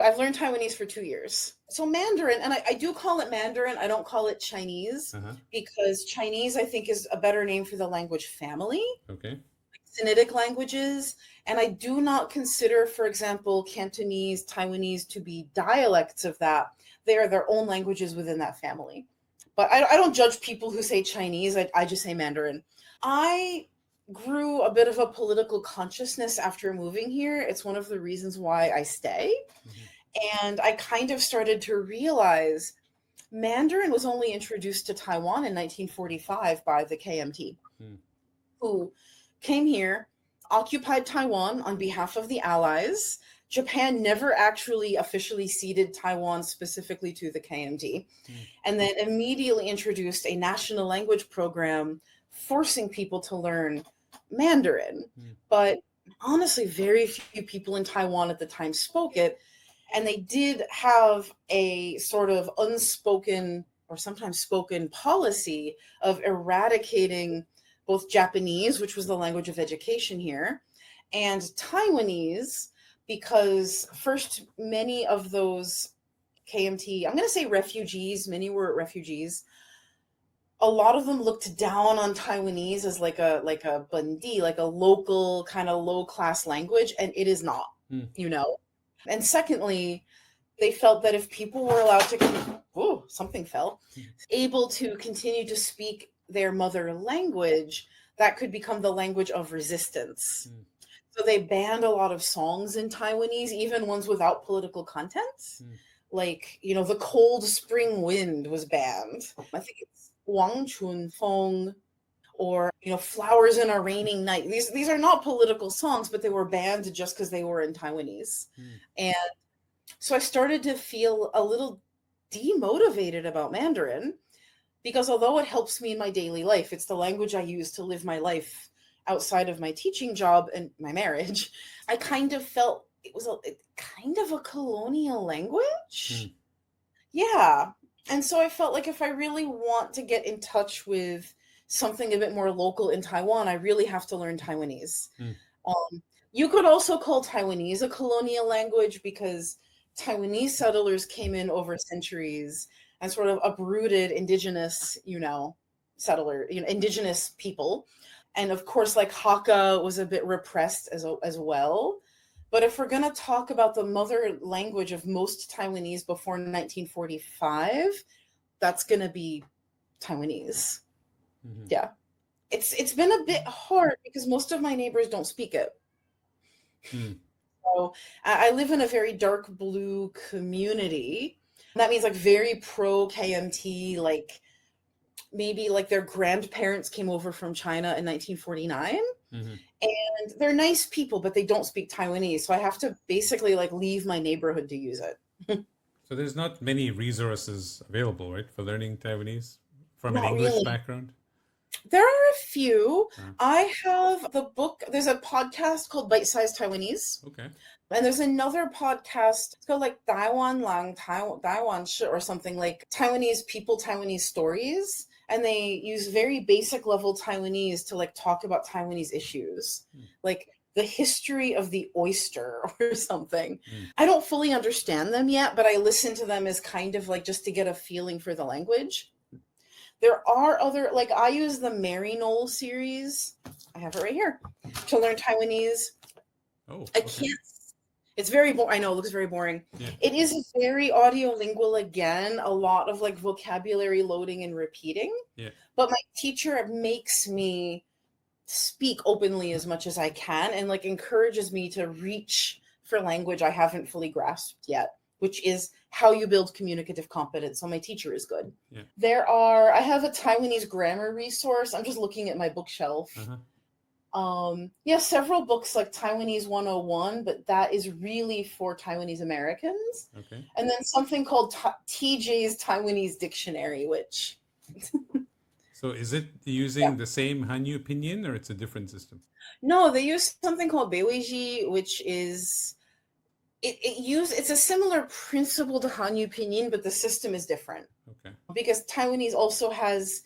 I've learned Taiwanese for 2 years. So Mandarin, and I do call it Mandarin. I don't call it Chinese Uh-huh. because Chinese, I think, is a better name for the language family, Okay. Sinitic languages. And I do not consider, for example, Cantonese, Taiwanese to be dialects of that. They are their own languages within that family. But I don't judge people who say Chinese. I just say Mandarin. I grew a bit of a political consciousness after moving here. It's one of the reasons why I stay. Mhm. And I kind of started to realize Mandarin was only introduced to Taiwan in 1945 by the KMT, Mm. who came here, occupied Taiwan on behalf of the Allies. Japan never actually officially ceded Taiwan specifically to the KMT, Mm. and then immediately introduced a national language program forcing people to learn Mandarin. Mm. But honestly, very few people in Taiwan at the time spoke it. And they did have a sort of unspoken or sometimes spoken policy of eradicating both Japanese, which was the language of education here, and Taiwanese, because first, many of those KMT, I'm going to say refugees, many were refugees. A lot of them looked down on Taiwanese as like a Bundi, like a local kind of low class language, and it is not, Mm. you know. And secondly, they felt that if people were allowed to, oh, something fell, able to continue to speak their mother language, that could become the language of resistance. Mm. So they banned a lot of songs in Taiwanese, even ones without political content. Mm. Like, the Cold Spring Wind was banned. I think it's Wang Chun Feng, or Flowers in a Raining Night. These are not political songs, but they were banned just because they were in Taiwanese. Mm. And so I started to feel a little demotivated about Mandarin, because although it helps me in my daily life, it's the language I use to live my life outside of my teaching job and my marriage. I kind of felt it was kind of a colonial language. Mm. Yeah. And so I felt like if I really want to get in touch with something a bit more local in Taiwan, I really have to learn Taiwanese. Mm. You could also call Taiwanese a colonial language because Taiwanese settlers came in over centuries and sort of uprooted indigenous, indigenous people. And of course, like Hakka was a bit repressed as well. But if we're going to talk about the mother language of most Taiwanese before 1945, that's going to be Taiwanese. Mhm. Yeah. It's been a bit hard because most of my neighbors don't speak it. Mm. So I live in a very dark blue community. That means like very pro KMT, like maybe like their grandparents came over from China in 1949. Mhm. And they're nice people, but they don't speak Taiwanese. So I have to basically like leave my neighborhood to use it. So there's not many resources available, right, for learning Taiwanese from an Not English really. background? There are a few. Uh, I have the book, there's a podcast called Bite Size Taiwanese. okay. And there's another podcast, it's called like Taiwan Lang, Taiwan Shi, or something, like Taiwanese people, Taiwanese stories. And they use very basic level Taiwanese to like talk about Taiwanese issues, Mm. like the history of the oyster or something. Mm. I don't fully understand them yet, but I listen to them as kind of like just to get a feeling for the language. There are other, like I use the Mary Knoll series. I have it right here to learn Taiwanese. Oh, I okay. can't. It's very boring. I know it looks very boring. Yeah. It is very audiolingual again, a lot of like vocabulary loading and repeating. Yeah. But my teacher makes me speak openly as much as I can and like encourages me to reach for language I haven't fully grasped yet, which is how you build communicative competence. So my teacher is good. Yeah. I have a Taiwanese grammar resource. I'm just looking at my bookshelf. Uh-huh. Several books like Taiwanese 101, but that is really for Taiwanese Americans. Okay. And then something called TJ's Taiwanese Dictionary, which... So is it using the same Hanyu pinyin or it's a different system? No, they use something called Beiweiji, which is... It's a similar principle to Hanyu pinyin, but the system is different. Okay. Because Taiwanese also has...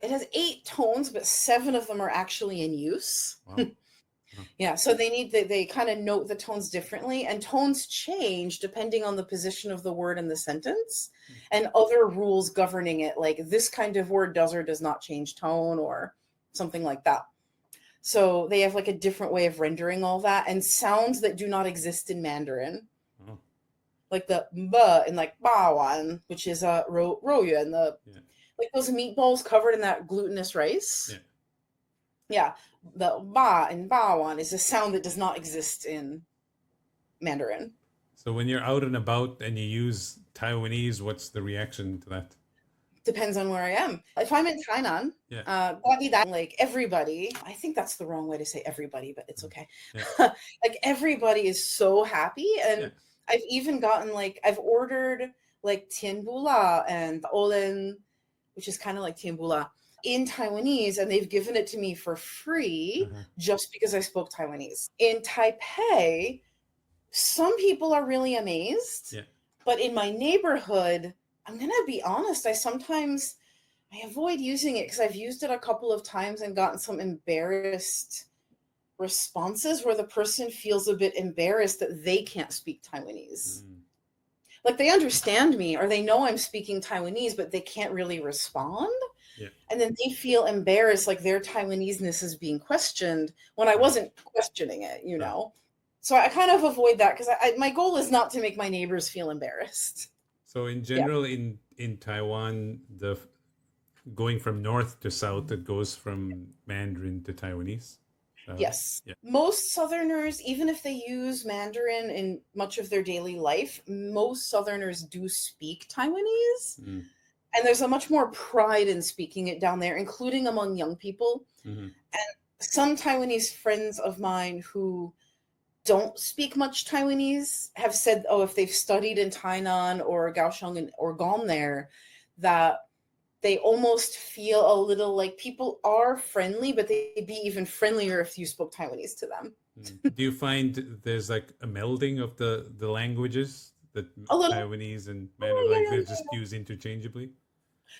It has 8 tones, but 7 of them are actually in use. Wow. Uh-huh. Yeah, so they kind of note the tones differently, and tones change depending on the position of the word in the sentence and other rules governing it, like this kind of word does or does not change tone or something like that. So they have like a different way of rendering all that, and sounds that do not exist in Mandarin, Oh, like the b and like ba wan, which is ro yuan, the yeah. like those meatballs covered in that glutinous rice. Yeah. Yeah, the ba and ba wan is a sound that does not exist in Mandarin. So when you're out and about and you use Taiwanese, what's the reaction to that? Depends on where I am. If I'm in Tainan, Yeah. like everybody, I think that's the wrong way to say everybody, but it's okay. Yeah. Like everybody is so happy. And Yeah. I've even gotten like, I've ordered like tianbula and olen, which is kind of like tianbula, in Taiwanese, and they've given it to me for free Uh-huh. just because I spoke Taiwanese. In Taipei, some people are really amazed, Yeah. but in my neighborhood, I'm gonna be honest, I avoid using it because I've used it a couple of times and gotten some embarrassed responses where the person feels a bit embarrassed that they can't speak Taiwanese. Mm. Like they understand me or they know I'm speaking Taiwanese, but they can't really respond. Yeah. And then they feel embarrassed, like their Taiwaneseness is being questioned when I Right. wasn't questioning it, you Right. know? So I kind of avoid that because my goal is not to make my neighbors feel embarrassed. So in Yeah. general, in Taiwan, going from north to south, it goes from Mandarin to Taiwanese. Yes. Yeah. Most Southerners, even if they use Mandarin in much of their daily life, most Southerners do speak Taiwanese. Mm. And there's a much more pride in speaking it down there, including among young people. Mm-hmm. And some Taiwanese friends of mine who don't speak much Taiwanese have said, oh, if they've studied in Tainan or Kaohsiung or gone there, that they almost feel a little like people are friendly, but they'd be even friendlier if you spoke Taiwanese to them. Do you find there's like a melding of the languages that A little. Taiwanese and Mandarin, like Yeah. they're just used interchangeably?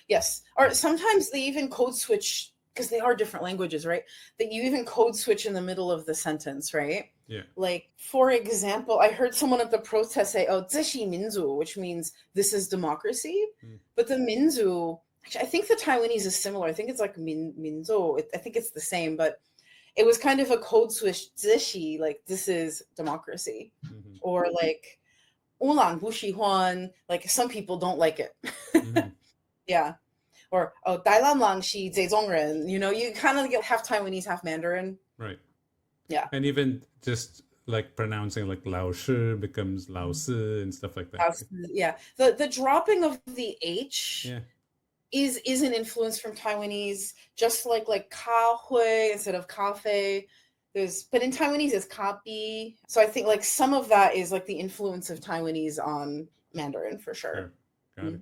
Yes. Or sometimes they even code switch because they are different languages, right? That you even code switch in the middle of the sentence, right? Yeah. Like, for example, I heard someone at the protest say, oh, 这是民主, which means this is democracy. But the Minzu, actually, I think the Taiwanese is similar. I think it's like Minzu. I think it's the same, but it was kind of a code switch, 这是, like this is democracy. Mm-hmm. Or like, 乌朗不喜欢, like some people don't like it. Mm-hmm. Yeah. Or, oh, 台湾人是这种人, you know, you kind of get half Taiwanese, half Mandarin. Right. Yeah. And even just like pronouncing like Lao Shi becomes Lao Si and stuff like that. Yeah. The dropping of the H Yeah. is an influence from Taiwanese, just like ka hui instead of cafe. But in Taiwanese it's kapi. So I think like some of that is like the influence of Taiwanese on Mandarin for sure. Got it.